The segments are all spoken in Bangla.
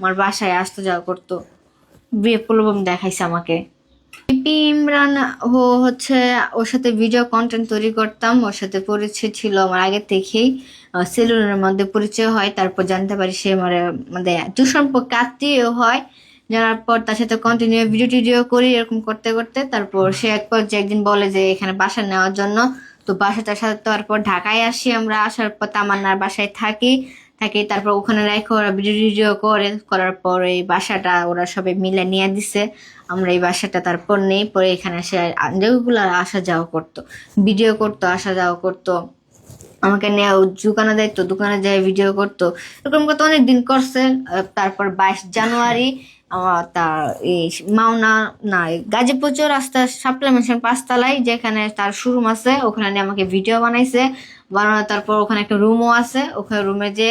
আমার বাসায় আসতে যাওয়া করতো, বিয়ে প্রলোভন দেখাইছে আমাকে। পিপি ইমরান হচ্ছে ওর সাথে ভিডিও কন্টেন্ট তৈরি করতাম, ওর সাথে পরিচয় ছিল আমার আগে থেকেই। সেলুনের মধ্যে পরিচয় হয়, তারপর জানতে পারি সে আমার মানে দুঃসম্পর্কে আত্মীয় হয়। জানার পর তার সাথে কন্টিনিউ ভিডিও টিডিও করি, এরকম করতে করতে তারপর সে এক পর্যায়ে একদিন বলে যে এখানে বাসা নেওয়ার জন্য। তো বাসাটার সাথে তারপর ঢাকায় আসি আমরা, আসার পর তামান্নার বাসায় থাকি থাকি তারপর ওখানে রেখে ওরা ভিডিও টিডিও করার পর এই বাসাটা ওরা সবাই মিলে নিয়ে দিছে। আমরা এই বাসাটা তারপর নেই, পরে এখানে এসে রেগুলার আসা যাওয়া করতো, ভিডিও করতো, আসা যাওয়া করতো। আমাকে নিয়ে দোকানে যাইতো, দোকানে যাই ভিডিও করতো, এরকম করতে অনেক দিন করছে। তারপর 22 জানুয়ারি তার এই মাওনা না গাজীপুর চৌরাস্তা সাপ্লাই মেশিন 5 তলায় যেখানে তার শোরুম আছে, ওখানে নিয়ে আমাকে ভিডিও বানাইছে। বানানো তারপর ওখানে একটা রুমও আছে, ওখানে রুমে যে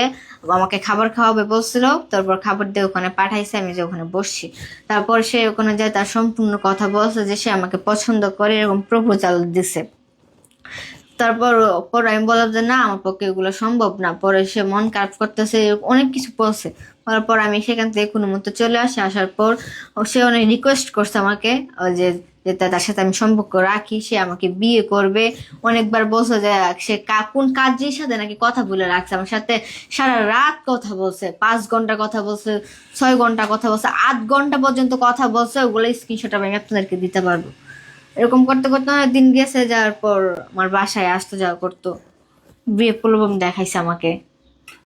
আমাকে খাবার খাওয়াবে বলছিল, তারপর খাবার দিয়ে ওখানে পাঠাইছে, আমি যে ওখানে বসছি। তারপর সে ওখানে যায় তার সম্পূর্ণ কথা বলছে যে সে আমাকে পছন্দ করে, এরকম প্রপোজাল দিছে। তারপর পরে আমি বললাম যে না, আমার পক্ষে এগুলো সম্ভব না। পরে সে মন খারাপ করতেছে, অনেক কিছু বলছে। বলার পর আমি সেখান থেকে কোনো মতো চলে আসি। আসার পর সে অনেক রিকোয়েস্ট করছে আমাকে, যে যে তার সাথে আমি সম্পর্ক রাখি, সে আমাকে বিয়ে করবে। অনেকবার বলছে যে সে কোন কাজের সাথে নাকি কথা বলে রাখছে আমার সাথে, সারা রাত কথা বলছে, 5 ঘন্টা কথা বলছে, 6 ঘন্টা কথা বলছে, 8 ঘন্টা পর্যন্ত কথা বলছে। ওগুলো স্ক্রিনশট আমি আপনাদেরকে দিতে পারবো। এরকম করতে করতে অনেক দিন গেছে, যাওয়ার পর আমার বাসায় আসতে যাওয়া করতো, বিয়ে প্রলোভন দেখাইছে আমাকে।